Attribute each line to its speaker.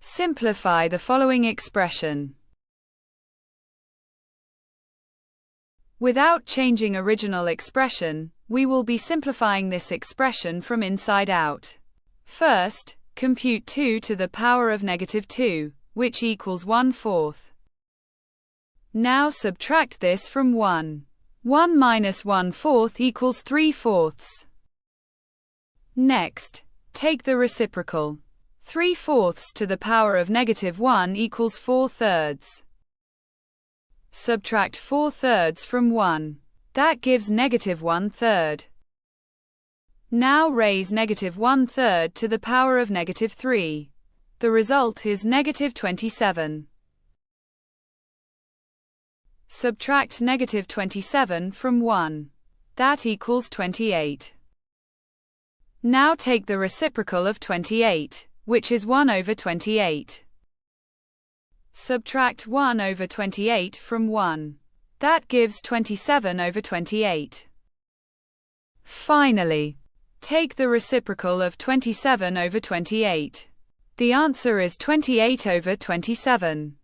Speaker 1: Simplify the following expression. Without changing original expression, we will be simplifying this expression from inside out. First, compute 2 to the power of negative 2, which equals 1/4. Now subtract this from 1. 1 minus 1/4 equals 3/4. Next, take the reciprocal. 3/4 to the power of negative 1 equals 4/3. Subtract 4/3 from 1. That gives negative 1/3. Now raise negative 1/3 to the power of negative 3. The result is negative 27. Subtract negative 27 from 1. That equals 28. Now take the reciprocal of 28, which is 1/28. Subtract 1/28 from 1. That gives 27/28. Finally, take the reciprocal of 27/28. The answer is 28/27.